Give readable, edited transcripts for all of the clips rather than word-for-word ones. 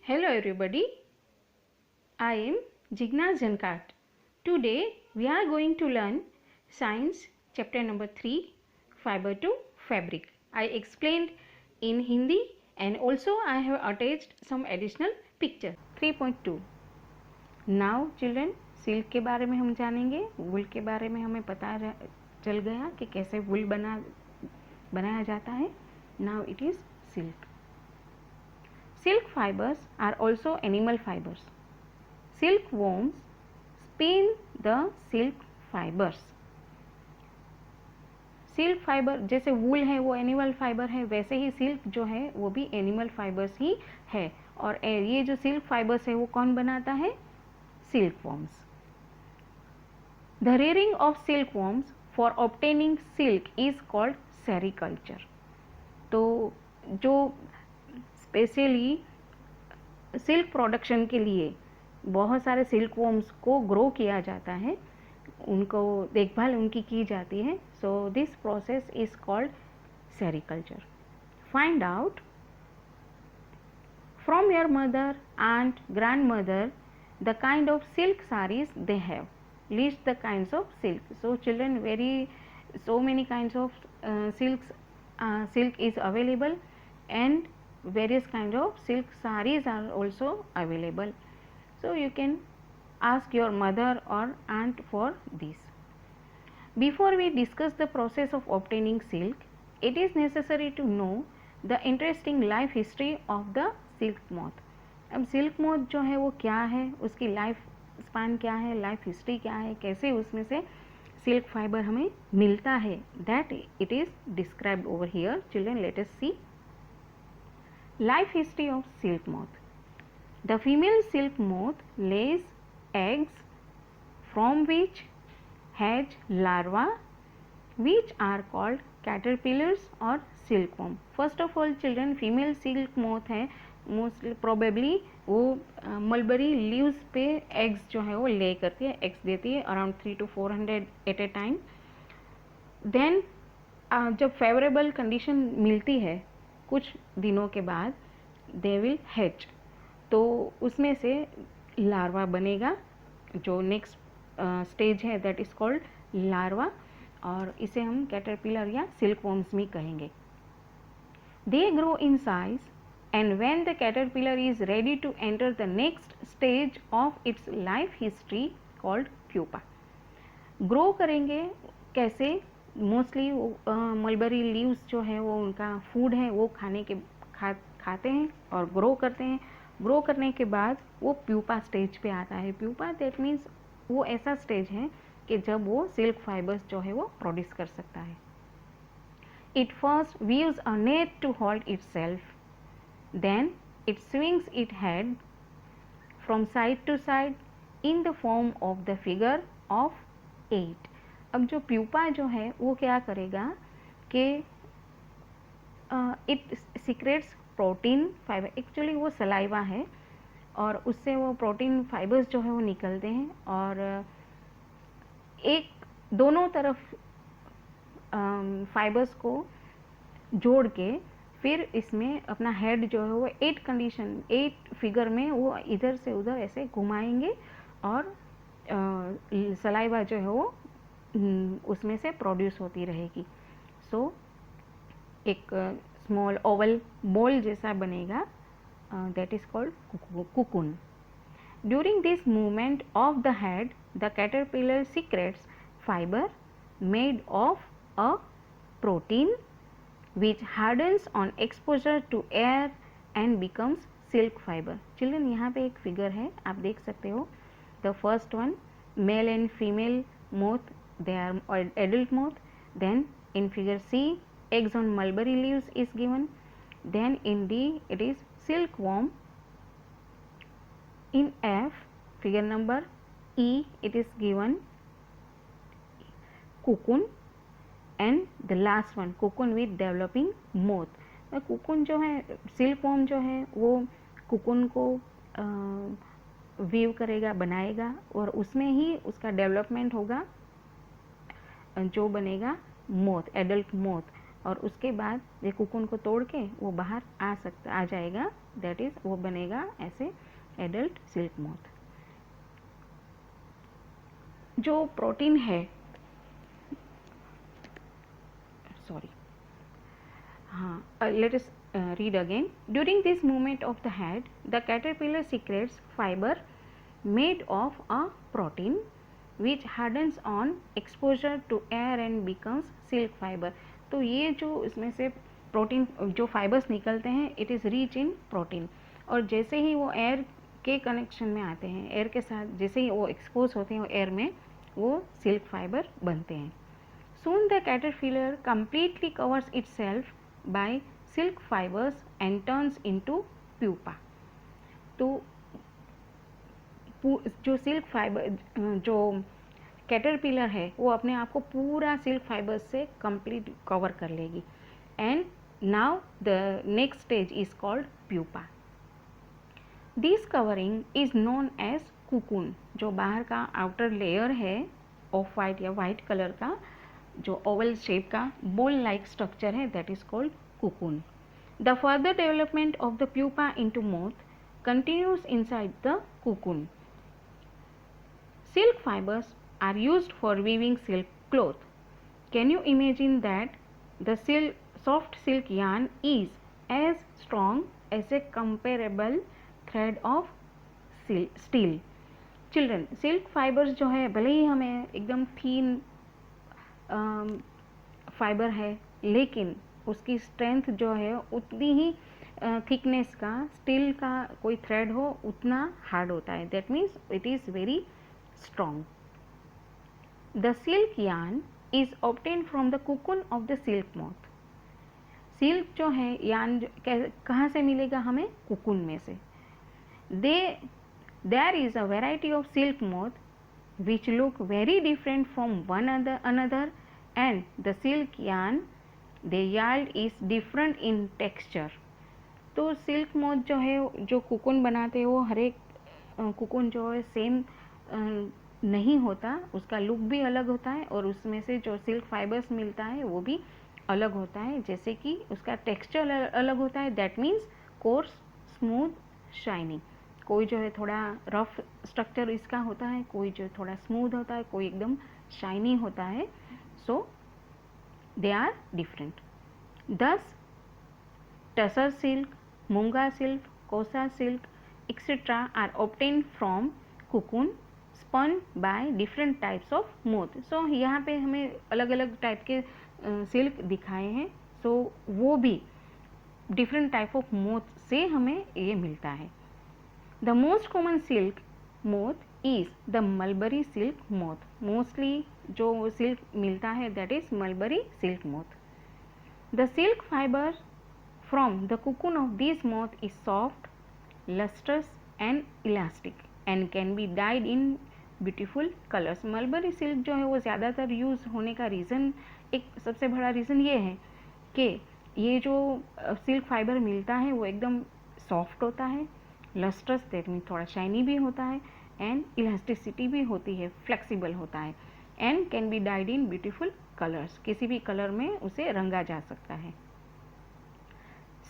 Hello everybody, I am Jigna Jankart. Today we are going to learn Science chapter number 3, Fiber to Fabric. I explained in Hindi and also I have attached some additional picture. 3.2. Now children, silk के बारे में हम जानेंगे. वूल के बारे में हमें पता चल गया कि कैसे वूल बनाया जाता है. Now it is silk. Silk fibers are also animal fibers. Silkworms spin the silk fibers. Silk fibre जैसे वूल है वो एनिमल फाइबर है, वैसे ही सिल्क जो है वो भी एनिमल फाइबर्स ही है. और ये जो सिल्क फाइबर्स है वो कौन बनाता है? Silkworms. The rearing of silkworms for obtaining silk is called sericulture. तो जो स्पेशली सिल्क प्रोडक्शन के लिए बहुत सारे सिल्क वॉर्म्स को ग्रो किया जाता है, उनको देखभाल उनकी की जाती है. So this process is called sericulture. Find out from your mother and grand mother the kind of silk saris they have. List the kinds of silk. So children, so many kinds of silk is available and various kind of silk sarees are also available. So you can ask your mother or aunt for this. Before we discuss the process of obtaining silk, it is necessary to know the interesting life history of the silk moth. अब silk moth जो है वो क्या है, उसकी life span क्या है, life history क्या है, कैसे उसमें से सिल्क फाइबर हमें मिलता है, that it is described over here. Children, let us see. Life history of silk moth. The female silk moth lays eggs from which hatch larvae which are called caterpillars or silkworm. First of all children, female silk moth है, mostly probably वो mulberry leaves पे eggs जो है वो lay करती है, eggs देती है around 300 to 400 at a time. Then जब फेवरेबल कंडीशन मिलती है कुछ दिनों के बाद, दे विल हैच. तो उसमें से लार्वा बनेगा, जो नेक्स्ट स्टेज है दैट इज कॉल्ड लार्वा, और इसे हम कैटरपिलर या सिल्कवॉर्म्स भी कहेंगे. They grow in size and when the caterpillar is ready to enter the next stage of its life history called pupa. Grow करेंगे कैसे? मोस्टली मलबरी लीव्स जो है वो उनका फूड है, वो खाते हैं और ग्रो करते हैं. ग्रो करने के बाद वो प्यूपा स्टेज पे आता है. प्यूपा दैट मीन्स वो ऐसा स्टेज है कि जब वो सिल्क फाइबर्स जो है वो प्रोड्यूस कर सकता है. It first weaves a net to hold itself, then it swings it head from side to side in the form of the figure of 8. अब जो प्यूपा जो है वो क्या करेगा कि it secrets protein fibre. Actually वो सलाइवा है और उससे वो प्रोटीन फाइबर्स जो है वो निकलते हैं, और एक दोनों तरफ फाइबर्स को जोड़ के फिर इसमें अपना हेड जो है वो 8 फिगर में वो इधर से उधर ऐसे घुमाएंगे और सलाइवा जो है वो उसमें से प्रोड्यूस होती रहेगी. सो एक स्मॉल ओवल बॉल जैसा बनेगा, that is called cocoon. During this movement of the head, the caterpillar secretes fiber made of a protein which hardens on exposure to air and becomes silk fiber. Children, यहाँ पे एक figure है, आप देख सकते हो. The first one, male and female moth, they are adult moth. Then in figure C, eggs on mulberry leaves is given. Then in D it is silkworm. In F figure number E it is given cocoon, and the last one cocoon with developing moth. cocoon जो है, silkworm जो है वो cocoon को weave करेगा, बनाएगा, और उसमें ही उसका डेवलपमेंट होगा जो बनेगा मोथ, एडल्ट मोथ. और उसके बाद ये कुकुन को तोड़ के वो बाहर आ जाएगा, दैट इज वो बनेगा ऐसे एडल्ट सिल्क मोथ। जो प्रोटीन है, सॉरी, हाँ, let us read again. During this movement of the head, the caterpillar secretes fiber made of a protein which hardens on exposure to air and becomes silk fiber. तो ये जो इसमें से protein जो fibres निकलते हैं, it is rich in protein, और जैसे ही वो एयर के कनेक्शन में आते हैं, एयर के साथ जैसे ही वो एक्सपोज होते हैं एयर में, वो सिल्क फाइबर बनते हैं। Soon the caterpillar completely covers itself by silk fibers and turns into pupa. तो जो सिल्क फाइबर, जो कैटरपिलर है वो अपने आप को पूरा सिल्क फाइबर्स से कंप्लीट कवर कर लेगी। And now the next stage is called pupa. This covering is known as cocoon. जो बाहर का आउटर लेयर है ऑफ वाइट या वाइट कलर का, जो ओवल शेप का बोल लाइक स्ट्रक्चर है, that is called cocoon. The further development of the pupa into moth continues inside the cocoon. Silk fibers are used for weaving silk cloth. Can you imagine that the soft silk yarn is as strong as a comparable thread of steel? Children, silk fibers जो है भले ही हमें एकदम थीन fibre है, लेकिन उसकी strength जो है उतनी ही थिकनेस का स्टील का कोई थ्रेड हो उतना हार्ड होता है, that means it is very strong. The silk yarn is obtain from the cocoon of the silk moth. Silk जो है यार्न कहाँ से मिलेगा हमें? कुकुन में से। There is a variety of silk moth which look very different from one another, and the silk yarn they yield is different in texture. तो silk moth जो है, जो कुकुन बनाते हैं, वो हर एक कुकुन जो है सेम नहीं होता, उसका लुक भी अलग होता है और उसमें से जो सिल्क फाइबर्स मिलता है वो भी अलग होता है, जैसे कि उसका टेक्सचर अलग होता है, that means course, smooth, shiny. कोई जो है थोड़ा रफ स्ट्रक्चर इसका होता है, कोई जो थोड़ा स्मूथ होता है, कोई एकदम शाइनी होता है। So they are different. This tussar silk, muga silk, kosa silk etcetera are obtain from cocoon spun by different types of moth. So यहाँ पे हमें अलग अलग टाइप के सिल्क दिखाए हैं, सो वो भी डिफरेंट टाइप ऑफ मोथ से हमें ये मिलता है। The most common silk moth is the mulberry silk moth. Mostly जो silk मिलता है that is mulberry silk moth. The silk fiber from the cocoon of this moth is soft, lustrous and elastic and can be dyed in beautiful colors. Mulberry silk जो है वो ज़्यादातर use होने का reason, एक सबसे बड़ा रीज़न ये है कि ये जो सिल्क फाइबर मिलता है वो एकदम सॉफ्ट होता है, लस्ट्रस दैट मीन थोड़ा शाइनी भी होता है, एंड इलास्टिसिटी भी होती है, फ्लेक्सिबल होता है, and can be died in beautiful colours. किसी भी कलर में उसे रंगा जा सकता है।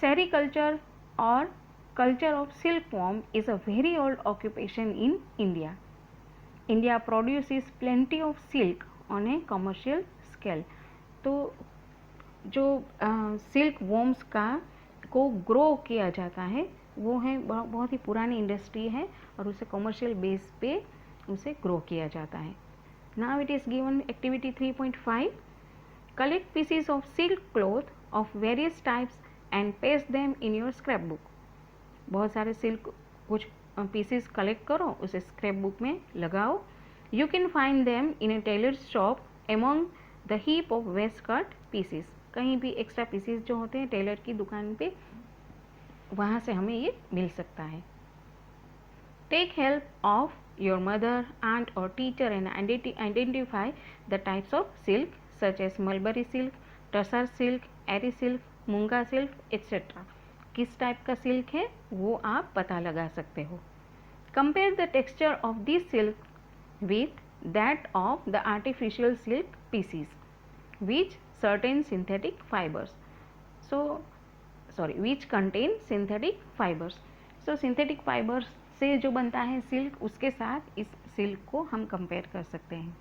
सेरीकल्चर और culture of silk worm is a very old occupation in India. India produces plenty of silk on A commercial scale. तो जो सिल्क वॉर्म्स का को ग्रो किया जाता है वो है बहुत ही पुरानी इंडस्ट्री है और उसे कमर्शियल बेस पे उसे ग्रो किया जाता है. Now it is given activity 3.5. Collect PCs of silk cloth of various types and paste them in your scrap book. बहुत सारे सिल्क कुछ पीसीज कलेक्ट करो, उसे स्क्रैप बुक में लगाओ. You can find them in a tailor's shop among the heap of waste cut pieces. कहीं भी extra PCs जो होते हैं टेलर की दुकान पे, वहाँ से हमें ये मिल सकता है. Take help of your mother, aunt और teacher and identify the types of silk such as mulberry silk, tussar silk, eri silk, muga silk etcetera. किस टाइप का सिल्क है वो आप पता लगा सकते हो. Compare the texture of this silk with that of the artificial silk pieces. Which certain synthetic fibers. Which contain synthetic fibers. So synthetic fibers से जो बनता है सिल्क, उसके साथ इस सिल्क को हम कंपेयर कर सकते हैं.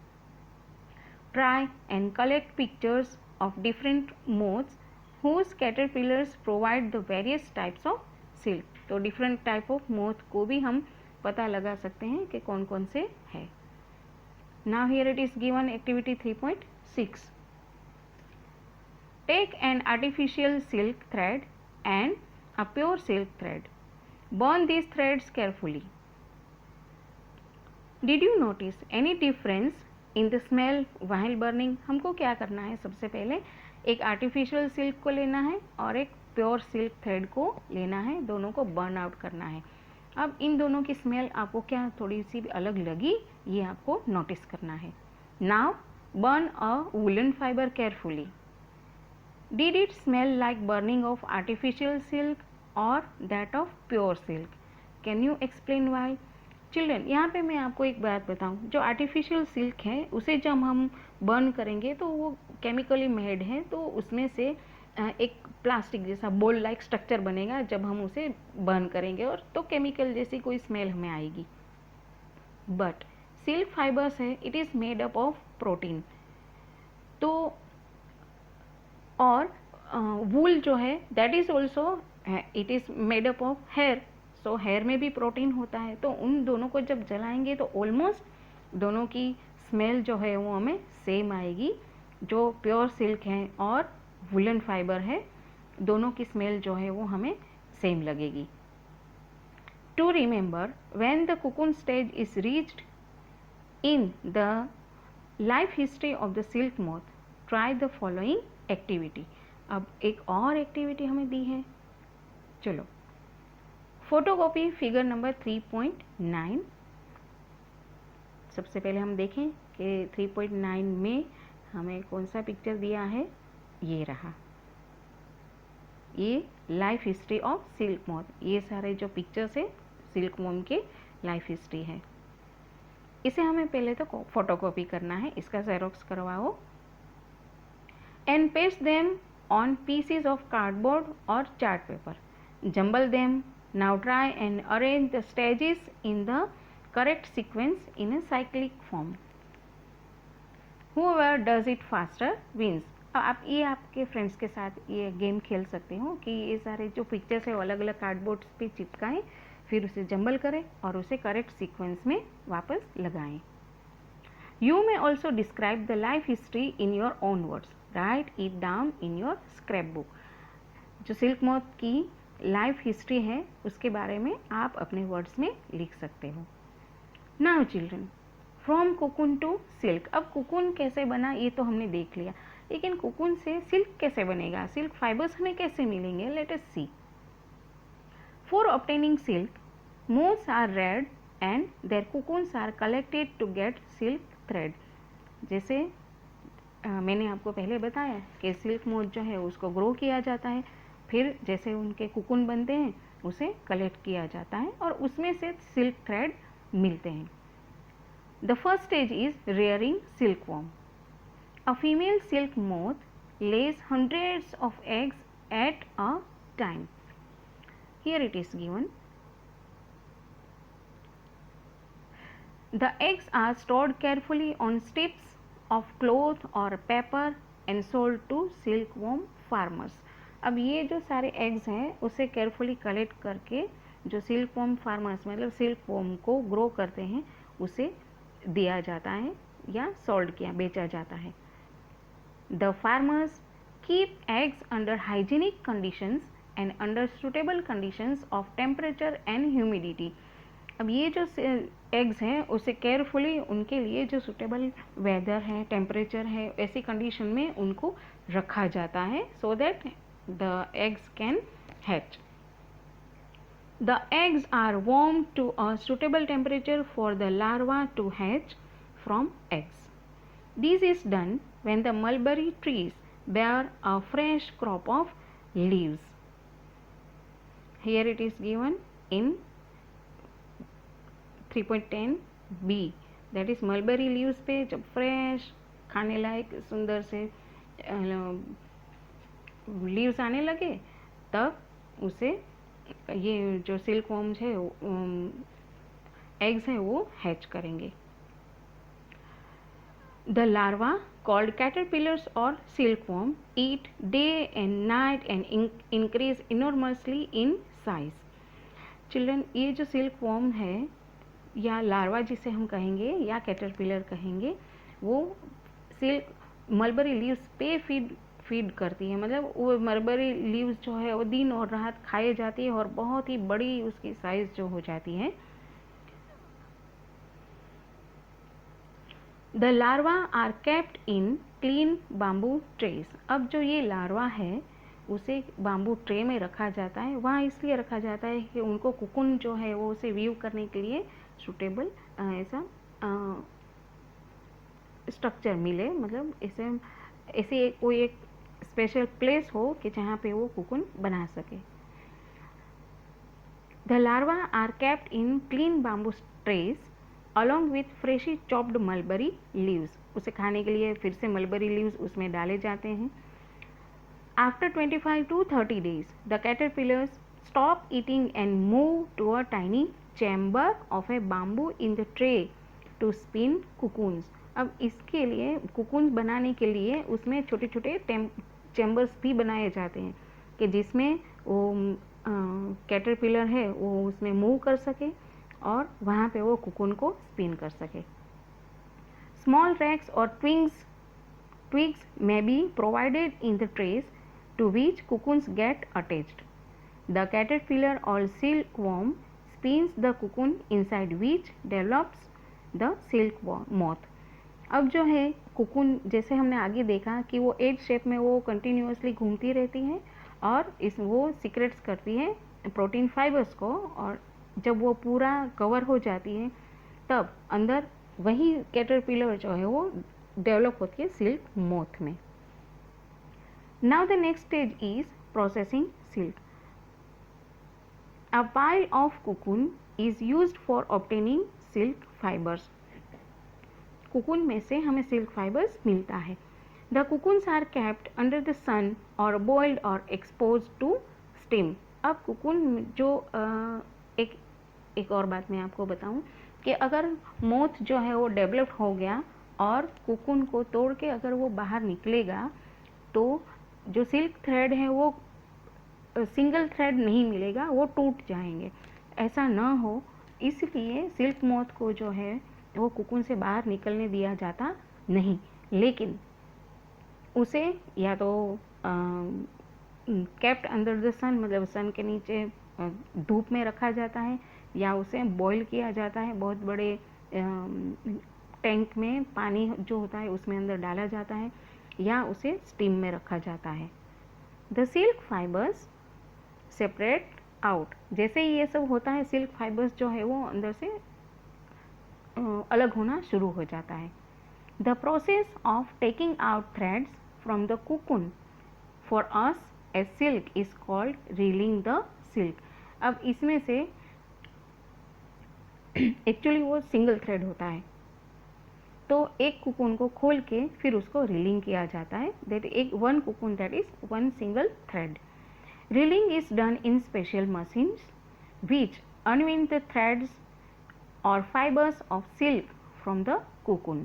Try and collect pictures of different moths whose caterpillars provide the various types of silk. तो different type of moth को भी हम पता लगा सकते हैं कि कौन कौन से है. Now here it is given activity 3.6. Take an artificial silk thread and a pure silk thread. Burn these threads carefully. Did you notice any difference in the smell while burning? हमको क्या करना है, सबसे पहले एक आर्टिफिशियल सिल्क को लेना है और एक प्योर सिल्क थ्रेड को लेना है, दोनों को बर्न आउट करना है. अब इन दोनों की स्मेल आपको क्या थोड़ी सी अलग लगी, ये आपको नोटिस करना है. Now burn a woollen fibre carefully. Did it smell like burning of artificial silk or that of pure silk? Can you explain why? Children, यहाँ पे मैं आपको एक बात बताऊँ, जो आर्टिफिशियल सिल्क है उसे जब हम बर्न करेंगे तो वो केमिकली मेड है, तो उसमें से एक प्लास्टिक जैसा बोल लाइक स्ट्रक्चर बनेगा जब हम उसे बर्न करेंगे, और तो केमिकल जैसी कोई स्मेल हमें आएगी. बट सिल्क फाइबर्स है, it is made up of protein. तो और वूल जो है that is also it is made up of hair. So hair में भी प्रोटीन होता है, तो उन दोनों को जब जलाएंगे तो ऑलमोस्ट दोनों की स्मेल जो है वो हमें सेम आएगी. जो प्योर सिल्क है और वुलन फाइबर है, दोनों की स्मेल जो है वो हमें सेम लगेगी. To remember when the cocoon stage is reached in the life history of the silk moth, try the following activity. अब एक और एक्टिविटी हमें दी है, चलो फोटोकॉपी फिगर नंबर 3.9. सबसे पहले हम देखें कि 3.9 में हमें कौन सा पिक्चर दिया है. ये रहा, ये life history of silk moth. ये सारे जो पिक्चर्स है सिल्क मोम के लाइफ हिस्ट्री है. इसे हमें पहले तो फोटोकॉपी करना है, इसका जेरोक्स करवाओ and paste them on pieces of cardboard और chart paper. Jumble them. Now try and arrange the stages in the correct sequence in a cyclic form. Whoever does it faster wins. अब आप ये आपके friends के साथ ये game खेल सकते हो कि ये सारे जो पिक्चर्स है वो अलग अलग कार्डबोर्ड पे चिपकाएं, फिर उसे जंबल करें और उसे करेक्ट सीक्वेंस में वापस लगाएं. You may also describe the life history in your own words. Write it down in your scrapbook. जो सिल्क मोथ की लाइफ हिस्ट्री है उसके बारे में आप अपने वर्ड्स में लिख सकते हो. Now children, from cocoon to silk. अब कुकुन कैसे बना ये तो हमने देख लिया, लेकिन कुकुन से सिल्क कैसे बनेगा, सिल्क फाइबर्स हमें कैसे मिलेंगे, let us see. For obtaining silk, moths are reared and their cocoons are collected to get silk thread. जैसे मैंने आपको पहले बताया कि सिल्क मोथ जो है उसको ग्रो किया जाता है, फिर जैसे उनके कुकुन बनते हैं उसे कलेक्ट किया जाता है और उसमें से सिल्क थ्रेड मिलते हैं. The first stage is rearing silk worm. A female silk moth lays hundreds of eggs at a time. Here it is given. The eggs are stored carefully on strips of cloth or paper and sold to silkworm farmers. अब ये जो सारे eggs हैं उसे carefully collect करके जो silk worm farmers मतलब silk worm को ग्रो करते हैं उसे दिया जाता है या सोल्ड किया बेचा जाता है. The farmers keep eggs under hygienic conditions and under suitable conditions of temperature and humidity. अब ये जो एग्स हैं उसे केयरफुली उनके लिए जो सुटेबल वेदर है, टेम्परेचर है, ऐसी कंडीशन में उनको रखा जाता है so that the eggs can hatch. The eggs are warmed to a suitable temperature for the larva to hatch from eggs. This is done when the mulberry trees bear a fresh crop of leaves. Here it is given in 3.10b, that is mulberry leaves पे जब fresh खाने लायक सुंदर से leaves आने लगे तब उसे ये जो सिल्क वॉर्म्स है एग्स हैं वो हैच करेंगे. The larva called caterpillars or silkworm eat day and night and increase enormously in size. Children, ये जो silkworm है या लार्वा जिसे हम कहेंगे या कैटरपिलर कहेंगे, वो सिल्क मलबरी लीव्स पे फीड करती है. मतलब वो मलबरी लीव्स जो है वो दिन और रात खाए जाती है और बहुत ही बड़ी उसकी साइज जो हो जाती है. The larva are kept in clean bamboo trays. अब जो ये लार्वा है उसे बाम्बू ट्रे में रखा जाता है. वहाँ इसलिए रखा जाता है कि उनको कुकुन जो है वो उसे व्यू करने के लिए सूटेबल ऐसा स्ट्रक्चर मिले. मतलब ऐसे कोई एक स्पेशल प्लेस हो कि जहाँ पे वो कुकुन बना सके. The larva are kept in clean bamboo trays along with freshly chopped mulberry leaves. उसे खाने के लिए फिर से मलबरी लीव्स उसमें डाले जाते हैं. After 25 to 30 days, the caterpillars stop eating and move to a tiny chamber of a bamboo in the tray to spin cocoons. अब इसके लिए cocoons बनाने के लिए उसमें छोटे छोटे चैम्बर्स भी बनाए जाते हैं कि जिसमें वो कैटरपिलर है वो उसमें मूव कर सके और वहाँ पे वो कुकुन को स्पिन कर सके. स्मॉल रैक्स और twigs may be provided in the trays to which cocoons get attached. The caterpillar or silkworm spins the cocoon inside which develops the silk moth. अब जो है कुकुन जैसे हमने आगे देखा कि वो एज शेप में वो कंटिन्यूसली घूमती रहती है और वो सीक्रेट्स करती है प्रोटीन फाइबर्स को, और जब वो पूरा कवर हो जाती है तब अंदर वही कैटरपिलर जो है वो डेवलप होती है सिल्क मोथ में. Now the next stage is processing silk. A pile of cocoon is used for obtaining silk fibres. Cocoon में से हमें सिल्क फाइबर्स मिलता है. The cocoons are kept under the sun और बॉइल्ड और एक्सपोज टू स्टीम. अब cocoon जो एक और बात मैं आपको बताऊं कि अगर मोथ जो है वो डेवलप हो गया और कुकुन को तोड़ के अगर वो बाहर निकलेगा तो जो सिल्क थ्रेड है वो सिंगल थ्रेड नहीं मिलेगा, वो टूट जाएंगे. ऐसा ना हो इसलिए सिल्क मोथ को जो है वो कुकुन से बाहर निकलने दिया जाता नहीं, लेकिन उसे या तो केप्ट अंडर द सन मतलब सन के नीचे धूप में रखा जाता है या उसे बॉईल किया जाता है. बहुत बड़े टैंक में पानी जो होता है उसमें अंदर डाला जाता है या उसे स्टीम में रखा जाता है. The silk fibres separate out. जैसे ही ये सब होता है सिल्क फाइबर्स जो है वो अंदर से अलग होना शुरू हो जाता है. The process of taking out threads from the cocoon for us as silk is called reeling the silk. अब इसमें से एक्चुअली वो सिंगल थ्रेड होता है तो एक कुकुन को खोल के फिर उसको रीलिंग किया जाता है. दैट एक one cocoon that is one single thread. Reeling is done in special machines which unwind the threads or fibers of silk from the cocoon.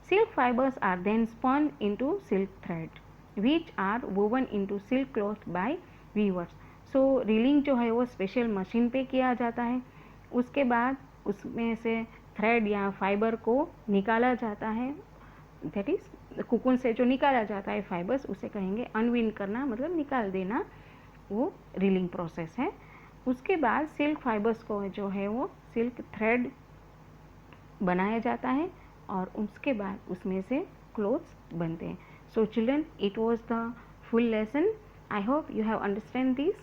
Silk fibers are then spun into silk thread which are woven into silk cloth by weavers. So reeling जो है वो special machine पे किया जाता है. उसके बाद उसमें से थ्रेड या फाइबर को निकाला जाता है. दैट इज कुकुन से जो निकाला जाता है फाइबर्स उसे कहेंगे अनविन करना, मतलब निकाल देना, वो रीलिंग प्रोसेस है. उसके बाद सिल्क फाइबर्स को जो है वो सिल्क थ्रेड बनाया जाता है और उसके बाद उसमें से क्लोथ्स बनते हैं. So children, it was the full lesson. I hope you have understand this.